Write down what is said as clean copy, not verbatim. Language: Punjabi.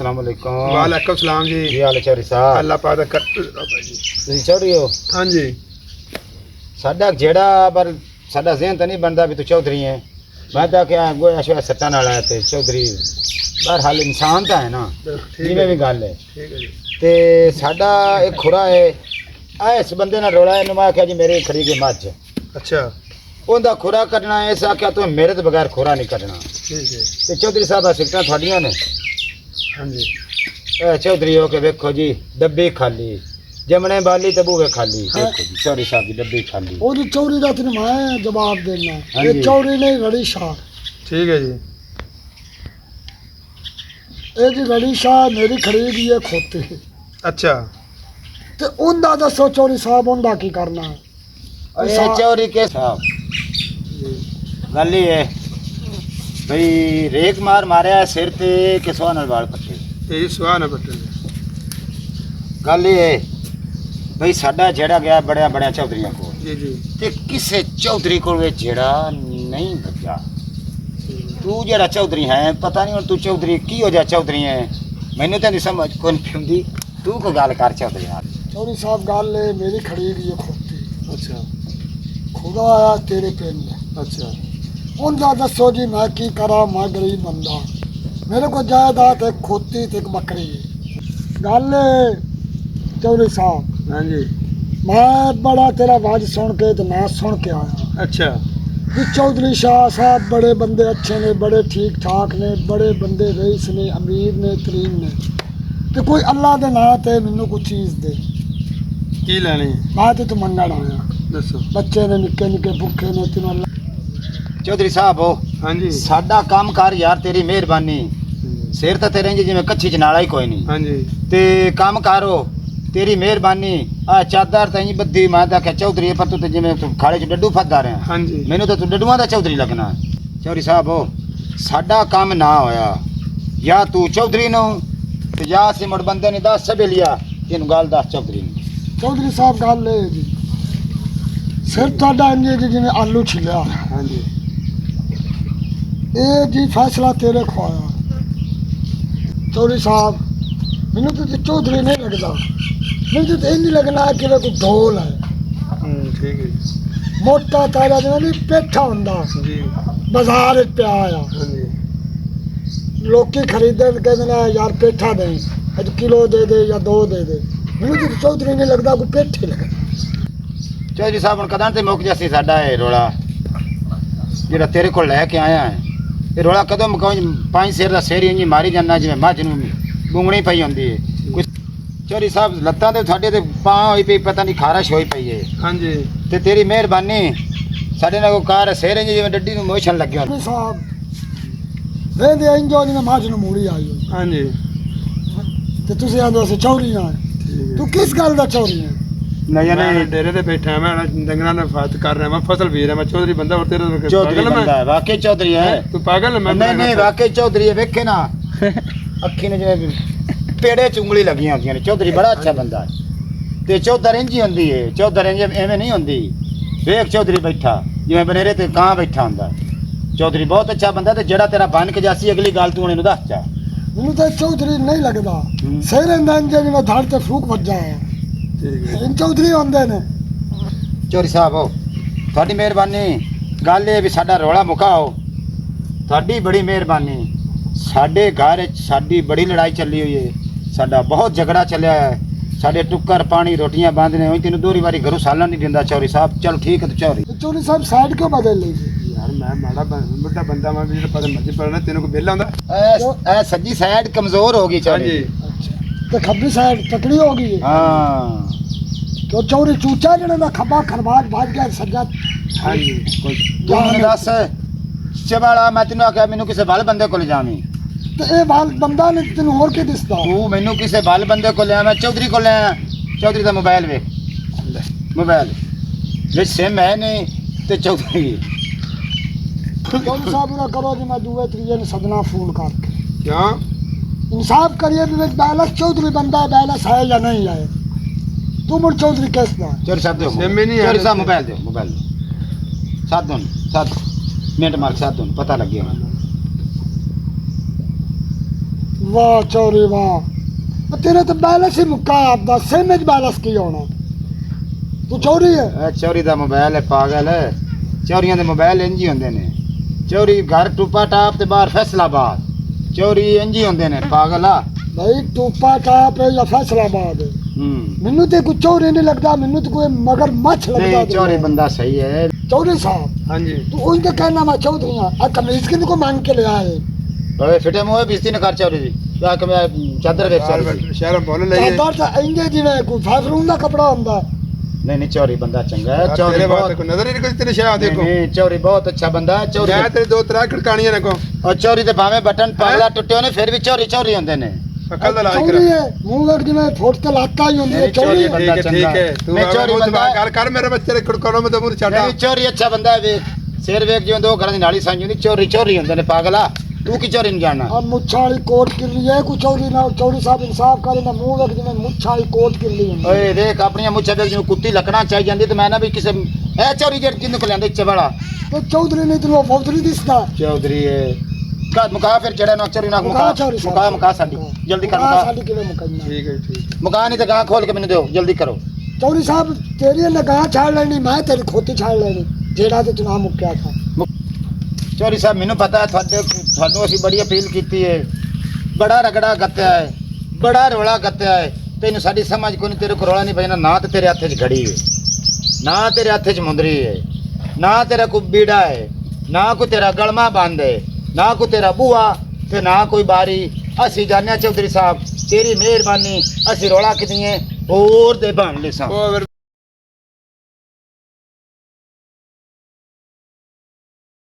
अस्सलाम वालेकुम। वालेकुम सलाम जी। की हाल है चौधरी साहब? अल्लाह पाक दा कर बाबा जी। ਤੁਸੀਂ ਚੌਧਰੀ ਹੋ? हाँ जी ਸਾਡਾ ਜਿਹੜਾ ਪਰ ਸਾਡਾ ਜ਼ਿਹਨ ਤਾਂ ਨਹੀਂ ਬਣਦਾ ਵੀ ਤੂੰ ਚੌਧਰੀ ਹੈ। ਮੈਂ ਤਾਂ ਕਿਹਾ ਗੋਇਆ ਸ਼ੋਇਆ ਸੱਟਾਂ ਨਾਲ ਆਇਆ ਤੇ ਚੌਧਰੀ ਬਹਰਹਾਲ ਇਨਸਾਨ ਤਾਂ ਹੈ ਨਾ, ठीक ਜਿਵੇਂ है ਵੀ ਗੱਲ ਹੈ। ठीक है जी। ਤੇ ਸਾਡਾ ਇੱਕ ਖੁਰਾ ਹੈ ਆ, ਇਸ ਬੰਦੇ ਨਾਲ ਰੋਲਾ ਇਹਨੂੰ ਮੈਂ ਆਖਿਆ ਜੀ ਮੇਰੀ ਖੜੀ ਗਈ ਮੱਝ, अच्छा ਉਹਦਾ ਖੁਰਾ ਕੱਢਣਾ ਹੈ। ਇਸ ਆਖਿਆ ਤੂੰ ਮੇਰੇ ਤੋਂ ਬਗੈਰ ਖੁਰਾ ਨਹੀਂ ਕੱਢਣਾ। ठीक है। ਤੇ ਚੌਧਰੀ ਸਾਹਿਬ ਆ ਸਿੱਟਾਂ ਤੁਹਾਡੀਆਂ ਨੇ। हाँ जी ਇਹ ਚੌਧਰੀ ਹੋ ਕੇ ਵੇਖੋ ਜੀ ਡੱਬੀ ਖਾਲੀ, ਜਮਣੇ ਬਾਲੀ ਤੇ ਬੂਵੇ ਖਾਲੀ। ਦੇਖੋ ਜੀ ਚੌਧਰੀ ਸਾਹਿਬ ਦੀ ਡੱਬੀ ਖਾਲੀ। ਉਹਦੀ ਚੌਰੀ ਦਾ ਤੈਨੂੰ ਮੈਂ ਜਵਾਬ ਦੇਣਾ। ਹਾਂਜੀ। ਇਹ ਚੌਰੀ ਨਹੀਂ ਰੜੀ ਸ਼ਾਹ, ठीक है जी। ਇਹ ਜੀ ਰੜੀ ਸ਼ਾਹ ਮੇਰੀ ਖਰੀਦੀ ਹੈ ਖੋਤੇ अच्छा ਤੇ ਉਹਦਾ ਦੱਸੋ ਚੌਰੀ ਸਾਹਿਬ ਉਹਦਾ ਕੀ ਕਰਨਾ ਹੈ? ਇਹ ਚੌਰੀ ਕੇ ਸਾਹਿਬ ਗੱਲ ਇਹ ਹੈ ਭਈ ਰੇਕ ਮਾਰ ਮਾਰਿਆ ਸਿਰ ਤੇ ਕਿਸਵਾ ਨਾਲ ਵਾਲ ਪੱਟੇ। ये सुहा ना बटन ਗੱਲ ਇਹ ਹੈ ਭਈ ਸਾਡਾ ਜਿਹੜਾ ਗਿਆ ਬੜਿਆ ਬੜਿਆ ਚੌਧਰੀਆਂ ਕੋਲ, जी जी ਤੇ ਕਿਸੇ ਚੌਧਰੀ ਕੋਲ ਵੀ ਜਿਹੜਾ ਨਹੀਂ ਬੱਜਾ। ਤੂੰ ਜਿਹੜਾ ਚੌਧਰੀ ਹੈ ਪਤਾ ਨਹੀਂ ਹੁਣ ਤੂੰ ਚੌਧਰੀ ਕੀ ਹੋ ਜਾ ਚੌਧਰੀ ਹੈ, ਮੈਨੂੰ ਤਾਂ ਨਹੀਂ ਸਮਝ ਕੋਈ ਨਹੀਂ ਆਉਂਦੀ। ਤੂੰ ਕੋਈ ਗੱਲ ਕਰ ਚੌਧਰੀ ਨਾਲ। ਚੌਰੀ ਸਾਹਿਬ ਗੱਲ ਹੈ ਮੇਰੀ ਖਰੀਦੀ ਹੈ ਖੋਤੀ, अच्छा ਖੁਦਾ ਆਇਆ ਤੇਰੇ ਪਿੰਡ। अच्छा ਉਹਦਾ ਦੱਸੋ ਜੀ ਮੈਂ ਕੀ ਕਰਾਂ, ਮੈਂ ਗਰੀਬ ਬੰਦਾ, ਮੇਰੇ ਕੋਲ ਜਾਇਦਾਦ ਇੱਕ ਖੋਤੀ ਤੇ ਇੱਕ ਬੱਕਰੀ ਹੈ। ਗੱਲ ਚੌਰੀ ਸਾਹਿਬ हाँ जी ਮੈਂ ਬੜਾ ਤੇਰਾ ਆਵਾਜ਼ ਸੁਣ ਕੇ ਤੇ ਮੈਂ ਸੁਣ ਕੇ ਆਇਆ अच्छा कि चौधरी शाह साहब बड़े बंदे अच्छे ने, बड़े ठीक ठाक ने, बड़े बंदे रईस ने, अमीर ने, तरीन ने, तो कोई अल्लाह दे नां ते मैनू कोई चीज़ दे। की लेनी मैं तो तू मंगण आया, दसो। बच्चे ने निक्के निक्के भुखे ने, तेनों अल्लाह ਚੌਧਰੀ ਸਾਹਿਬ ਹੋ हाँ जी ਸਾਡਾ ਕੰਮ ਕਰ ਯਾਰ, ਤੇਰੀ ਮਿਹਰਬਾਨੀ। ਸਿਰ ਤਾਂ ਤੇਰੇ ਇੰਜ ਜਿਵੇਂ ਕੱਚੀ ਚ ਨਾਲਾ ਹੀ ਕੋਈ ਨਹੀਂ, हाँ जी ਤੇ ਕੰਮ ਕਰੋ ਤੇਰੀ ਮਿਹਰਬਾਨੀ। ਆ ਚਾਦਰ ਤਾਂ ਇੰਜ ਬੱਦੀ ਮੈਂ ਤਾਂ ਕਿ ਚੌਧਰੀ ਪਰ ਤੂੰ ਤੇ ਜਿਵੇਂ ਤੂੰ ਖਾਲੇ ਚ ਡੱਡੂ ਫੱਦਾ ਰਿਹਾ। हाँ जी ਮੈਨੂੰ ਤਾਂ ਤੂੰ ਡੱਡੂਆਂ ਦਾ ਚੌਧਰੀ ਲੱਗਣਾ। ਚੌਧਰੀ ਸਾਹਿਬ ਹੋ ਸਾਡਾ ਕੰਮ ਨਾ ਹੋਇਆ, ਜਾਂ ਤੂੰ ਚੌਧਰੀ ਨੂੰ ਤੇ ਜਾਂ ਅਸੀਂ ਮੁੜ ਬੰਦੇ ਨੇ ਦੱਸ ਸਭੇ ਲਿਆ ਇਹਨੂੰ ਗੱਲ ਦੱਸ ਚੌਧਰੀ ਨੂੰ। चौधरी साहब गल है जी, सिर तुहाडा इंज जी जिवें आलू छिलिया। हाँ जी ये जी फैसला तेरे खुआया। चौधरी साहब मैनू तो चौधरी नहीं लगता, मैनू तो इंज लगना है कि वे कोई ढोल है, ठीक है जी। मोटा ताजा जिवें नहीं पेठा हुंदा जी बाजार च पिया आ। हाँ जी लोग खरीदे कहते यार पेठा दे, अज किलो दे दे या दो दे दे। मैनू तो चौधरी नहीं लगता, कोई पेठे लगता। ਚੌਧਰੀ ਸਾਹਿਬ ਹੁਣ ਕਦਾਂ ਤੇ ਮੁੱਕ ਜਾਸੀ ਸਾਡਾ ਇਹ ਰੋਲਾ ਜਿਹੜਾ ਤੇਰੇ ਕੋਲ ਲੈ ਕੇ ਆਇਆ ਹੈ। ਇਹ ਰੋਲਾ ਕਦੋਂ ਮੁਕਾਉਂ? ਪੰਜ ਸਿਰ ਦਾ ਸਿਰ ਇੰਜ ਮਾਰੀ ਜਾਂਦਾ ਜਿਵੇਂ ਮੱਝ ਨੂੰ ਬੁੰਗਣੀ ਪਈ ਹੁੰਦੀ ਹੈ। ਕੋਈ ਚੌਧਰੀ ਸਾਹਿਬ ਲੱਤਾਂ ਤੇ ਤੁਹਾਡੇ ਤੇ ਪਾਂ ਹੋਈ ਪਈ, ਪਤਾ ਨਹੀਂ ਖਾਰਸ਼ ਹੋਈ ਪਈ ਹੈ। हाँ जी ਤੇ ਤੇਰੀ ਮਿਹਰਬਾਨੀ ਸਾਡੇ ਨਾਲ ਕੋਈ ਕਾਰ ਸਿਰ ਇੰਜ ਜਿਵੇਂ ਡੱਡੀ ਨੂੰ ਮੋਸ਼ਨ ਲੱਗਿਆ। चौधरी साहब वेंदे इंजो जिवें मझ नूं मूड़ी आई होई हाँ जी ते तुसीं आंदे असीं चौधरी हां। तू किस गल दा चौधरी है? ਨਹੀਂ मैं ਨਹੀਂ डेरे ते बैठा मैं डंगरा ने फात कर रहा मैं फसल बीर है मैं चौधरी बंदा और तेरे तो ਚੌਧਰੀ पागल है ਬੰਦਾ ਹੈ, ਵਾਕਈ ਚੌਧਰੀ ਹੈ। मैं तू पागल है मैं ਨਹੀਂ ਨਹੀਂ ਵਾਕਈ ਚੌਧਰੀ ਹੈ। ਵੇਖੇ ਨਾ ਅੱਖੀ ਨੂੰ ਜਿਵੇਂ ਪੇੜੇ ਚ ਉਂਗਲੀ ਲੱਗੀਆਂ ਹੁੰਦੀਆਂ ਨੇ। ਚੌਧਰੀ ਬੜਾ ਅੱਛਾ ਬੰਦਾ ਹੈ ਤੇ ਚੌਧਰ ਇੰਝ ਹੀ ਹੁੰਦੀ ਹੈ। ਚੌਧਰ ਇੰਝ ਐਵੇਂ ਨਹੀਂ ਹੁੰਦੀ। ਵੇਖ ਚੌਧਰੀ ਬੈਠਾ ਜਿਵੇਂ ਬਨੇਰੇ ਤੇ ਕਾਂ ਬੈਠਾ ਹੁੰਦਾ ਹੈ। ਚੌਧਰੀ ਬਹੁਤ ਅੱਛਾ ਬੰਦਾ ਤੇ ਜਿਹੜਾ ਤੇਰਾ ਬਣ ਕੇ ਜਾਸੀ ਅਗਲੀ ਗੱਲ ਤੂੰ ਇਹਨੂੰ ਦੱਸ ਚਾ। मैनू तो चौधरी नहीं लगता, हम्म। सिर इंदा इंज जिवें धड़ ते फूक वजा है। ठीक है इन चौधरी होंदे ने। ਚੌਧਰੀ ਸਾਹਿਬ ਹੋ ਤੁਹਾਡੀ ਮਿਹਰਬਾਨੀ। ਗੱਲ ਇਹ ਵੀ ਸਾਡਾ ਰੌਲਾ ਮੁਕਾਓ, ਤੁਹਾਡੀ ਬੜੀ ਮਿਹਰਬਾਨੀ। ਸਾਡੇ ਘਰ 'ਚ ਸਾਡੀ ਬੜੀ ਲੜਾਈ ਚੱਲੀ ਹੋਈ ਹੈ, ਸਾਡਾ ਬਹੁਤ ਝਗੜਾ ਚੱਲਿਆ ਹੈ। ਸਾਡੇ ਟੁੱਕਰ ਪਾਣੀ ਰੋਟੀਆਂ ਬੰਦ ਨੇ, ਉਹੀ ਤੈਨੂੰ ਦੋਹਰੀ ਵਾਰੀ ਘਰੋਂ ਸਾਲਣ ਨਹੀਂ ਦਿੰਦਾ। ਚੌਧਰੀ ਸਾਹਿਬ ਚਲੋ ਠੀਕ ਹੈ ਤੂੰ ਚੌਧਰੀ। ते चौधरी साहब साइड क्यों बदल ली? यार मैं माड़ा बड़ा बंदा मैं भी पता मर्जी पड़ना तेरे को बेला हुंदा ਇਹ ਸੱਜੀ ਸਾਈਡ ਕਮਜ਼ੋਰ ਹੋ ਗਈ हाँ जी ਚੌਧਰੀ। अच्छा ते खब्बी साइड तकड़ी हो गई है। ਹਾਂ तो चौधरी चूचा जड़ा ना खब्बा खरबाज भाज गया सज्जा। हाँ जी ਤੂੰ ਮੈਨੂੰ ਦੱਸ ਚਵਾਲਾ ਮੈਂ ਤੈਨੂੰ ਆਖਿਆ ਮੈਨੂੰ ਕਿਸੇ ਵੱਲ ਬੰਦੇ ਕੋਲ ਜਾਵੀਂ। ते ए बाल बंदा ने तेन होर के दिसदा? ਤੂੰ ਮੈਨੂੰ ਕਿਸੇ ਵੱਲ ਬੰਦੇ ਕੋਲ ਲਿਆ, ਮੈਂ ਚੌਧਰੀ ਕੋਲ ਲਿਆ। ਚੌਧਰੀ ਦਾ ਮੋਬਾਈਲ ਵੇਖ, ਮੋਬਾਈਲ ਵਿੱਚ ਸਿਮ ਹੈ ਨਹੀਂ ਤੇ ਚੌਧਰੀ। चौधरी साहब ना करो जी, मैं दूए त्रीजे ने सदना फोन करके क्या इंसाफ करिए भी बैलस चौधरी बंदा बैलस है या नहीं है। तू मुड़ चौधरी किस दा? ਚੌਧਰੀ ਸਾਹਿਬ ਦਿਓ ਸਿਮ ਹੀ ਨਹੀਂ ਹੈ। ਚੌਧਰੀ ਸਾਹਿਬ ਮੋਬਾਈਲ ਦਿਓ, ਮੋਬਾਈਲ ਦਿਓ। ਸਾਧ ਮਿੰਟ ਮਾਰ ਸਾਧ ਪਤਾ ਲੱਗਿਆ। ਵਾਹ ਚੌਰੀ ਵਾਹ ਤੇਰੇ ਤਾਂ ਬੈਲੈਂਸ ਹੀ ਮੁੱਕਾ ਆਪਦਾ ਸੇਮੇ ਚ ਬੈਲੈਂਸ ਕੀ ਹੋਣਾ ਤੂੰ ਚੌਰੀ ਹੈ ਇਹ ਚੋਰੀ ਦਾ ਮੋਬਾਈਲ ਹੈ ਪਾਗਲ ਚੋਰੀਆਂ ਦੇ ਮੋਬਾਈਲ ਇੰਜ ਹੀ ਹੁੰਦੇ ਨੇ ਚੋਰੀ ਘਰ ਟੂਪਾ ਟਾਪ ਤੇ ਬਾਹਰ ਫੈਸਲਾਬਾਦ ਚੋਰੀ ਇੰਜ ਹੀ ਹੁੰਦੇ ਨੇ ਪਾਗਲ ਆ ਭਾਈ ਟੂਪਾ ਟਾਪ ਹੈ ਜਾਂ ਫੈਸਲਾਬਾਦ ਮੈਨੂੰ ਤੇ ਕੋਈ ਚੋਰੀ ਨਹੀਂ ਲੱਗਦਾ ਮੈਨੂੰ ਤੇ ਕੋਈ ਮਗਰ ਮੱਛ ਲੱਗਦਾ ਨਹੀਂ ਚੋਰੀ ਬੰਦਾ ਸਹੀ ਹੈ ਚੌਧਰੀ ਸਾਹਿਬ ਹਾਂਜੀ ਤੂੰ ਉਹਦੇ ਕਹਿਣਾ ਮੈਂ ਚੌਧਰੀ ਆ ਕਮੀਜ਼ ਕਿੰਨੇ ਕੋ ਮੰਗ ਕੇ ਲਿਆ ਹੈ ਓਏ ਫਿੱਟੇ ਮੂੰਹ ਬਿਸਤੀ ਨਾ ਕਰ ਚੋਰੀ ਦੀ ਕਿਆ ਕਿ ਮੈਂ ਚਾਦਰ ਵੇਚ ਚੋਰੀ ਸ਼ਹਿਰ ਬੋਲ ਲਈ ਚਾਦਰ ਤਾਂ ਇੰਗੇ ਜਿਵੇਂ ਕੋਈ ਫਾਫਰੂਨ ਦਾ ਕਪੜਾ ਹੁੰਦਾ ਨਹੀਂ ਨਹੀਂ ਚੋਰੀ ਬੰਦਾ ਚੰਗਾ ਹੈ ਚੋਰੀ ਤੇਰੇ ਬਾਤ ਬਹੁਤ ਕੋ ਨਜ਼ਰ ਹੀ ਨਹੀਂ ਕੋਈ ਤੇਰੇ ਸ਼ਹਿਰ ਦੇਖੋ ਨਹੀਂ ਚੋਰੀ ਬਹੁਤ ਅੱਛਾ ਬੰਦਾ ਹੈ ਚੋਰੀ ਮੈਂ ਤੇਰੇ ਦੋ ਤਰ੍ਹਾਂ ਖੜਕਾਣੀਆਂ ਨੇ ਕੋ ਔਰ ਚੋਰੀ ਦੇ ਭਾਵੇਂ ਬਟਨ ਪਾਗਲਾ ਟੁੱਟੇ ਨੇ ਫਿਰ ਵੀ ਚੋਰੀ ਚੋਰੀ ਹੁੰਦੇ ਨੇ ਅਕਲ ਦਾ ਇਲਾਜ ਚੌਧਰੀ ਕਰ ਹੈ ਮੂੰਹ ਲੱਗ ਜਿਵੇਂ ਫੁੱਟ ਤੇ ਲਾਤਾ ਹੀ ਹੁੰਦੀ ਹੈ ਨਹੀਂ, ਚੌਧਰੀ ਚੌਧਰੀ ਹੈ। ਬੰਦਾ ਠੀਕ ਹੈ ਤੂੰ ਮੈਂ ਚੋਰੀ ਬੰਦਾ ਗੱਲ ਕਰ ਮੇਰੇ ਬੱਚੇ ਦੇ ਖੜਕਾਣੋਂ ਮੈਂ ਤਾਂ ਮੂੰਹ ਛੱਡਾ ਨਹੀਂ ਚੋਰੀ ਅੱਛਾ ਬੰਦਾ ਹੈ ਵੇਖ ਸਿਰ ਵੇਖ ਜਿਵੇਂ ਦੋ ਘਰਾਂ ਦੀ ਨਾਲੀ ਸਾਂਝੀ ਹੁੰਦੀ ਚੋਰੀ ਚੋਰੀ ਹੁੰਦੇ ਨੇ ਪਾਗਲਾ ਤੂੰ ਕੀ ਚੋਰੀ ਨਹੀਂ ਜਾਣਦਾ ਆ ਮੁੱਛਾਂ ਵਾਲੀ ਕੋਟ ਕਿਰਲੀ ਹੈ ਕੋਈ ਚੌਧਰੀ ਨਾਲ ਚੌਧਰੀ ਸਾਹਿਬ ਇਨਸਾਫ ਕਰੇ ਨਾ ਮੂੰਹ ਲੱਗ ਜਿਵੇਂ ਮੁੱਛਾਂ ਵਾਲੀ ਕੋਟ ਕਿਰਲੀ ਹੁੰਦੀ ਹੈ। ਓਏ ਦੇਖ ਆਪਣੀਆਂ ਮੁੱਛਾਂ ਵੇਖ ਜਿਵੇਂ ਕੁੱਤੀ ਲੱਕੜਾਂ ਚਾਈ ਜਾਂਦੀ ਤੇ ਮੈਂ ਨਾ ਵੀ ਕਿਸੇ ਇਹ ਚੋਰੀ ਜਿਹੜੀ ਕਿੰਨੇ ਕੋ ਲੈਂਦੇ ਚਵੜਾ ਤੇ ਚੌਧਰੀ ਨਹੀਂ ਤੈਨੂੰ ਫੌਜਰੀ ਦਿਸਦਾ ਚੌਧਰੀ ਕਾ ਮੁਕਾ ਫਿਰ ਚੜਾ ਨਾ ਚੋਰੀ ਨਾ ਮੁਕਾ ਚੌਧਰੀ ਸਾਹਿਬ ਮੁਕਾ ਸਾਡੀ ਜਲਦੀ ਕਰ ਮੁਕਾ ਮੁਕਾ ਸਾਡੀ ਕਿਵੇਂ ਮੁਕਾਈਨਾ ਠੀਕ ਹੈ ਠੀਕ ਮੁਕਾ ਨਹੀਂ ਤੇ ਗਾਂ ਖੋਲ ਕੇ ਮੈਨੂੰ ਦਿਓ ਜਲਦੀ ਕਰੋ ਚੌਧਰੀ ਸਾਹਿਬ ਤੇਰੀ ਨਗਾਹ ਛਾੜ ਲੈਣੀ ਮੈਂ ਤੇਰੀ ਖੋਤੀ ਛਾੜ ਲੈਣੀ ਜਿਹੜਾ ਤੇ ਚੁਣਾਵ ਮੁੱਕਿਆ ਥਾ ਚੋਰੀ ਸਾਹਿਬ ਮੈਨੂੰ ਪਤਾ ਹੈ ਤੁਹਾਨੂੰ ਅਸੀਂ ਬੜੀ ਅਪੀਲ ਕੀਤੀ ਹੈ ਬੜਾ ਰਗੜਾ ਗੱਤਿਆ ਹੈ ਬੜਾ ਰੋਲਾ ਗੱਤਿਆ ਹੈ ਤੈਨੂੰ ਸਾਡੀ ਸਮਝ ਕੋਈ ਨਹੀਂ ਤੇਰੇ ਕੋਲ ਰੋਲਾ ਨਹੀਂ ਪੈਣਾ ਨਾ ਤੇ ਤੇਰੇ ਹੱਥ 'ਚ ਘੜੀ ਹੈ ਨਾ ਤੇਰੇ ਹੱਥ 'ਚ ਮੁੰਦਰੀ ਹੈ ਨਾ ਤੇਰਾ ਕੋਈ ਬੀੜਾ ਹੈ ਨਾ ਕੋਈ ਤੇਰਾ ਗਲਮਾ ਬੰਦ ਹੈ ਨਾ ਕੋਈ ਤੇਰਾ ਬੂਆ ਤੇ ਨਾ ਕੋਈ ਬਾਰੀ ਅਸੀਂ ਜਾਣਿਆ ਚੌਧਰੀ ਸਾਹਿਬ ਤੇਰੀ ਮਿਹਰਬਾਨੀ ਅਸੀਂ ਰੋਲਾ ਕਿਤਨੀ ਹੈ ਹੋਰ ਦੇ ਬਣ ਲੈ ਸਾਂ ਉਹ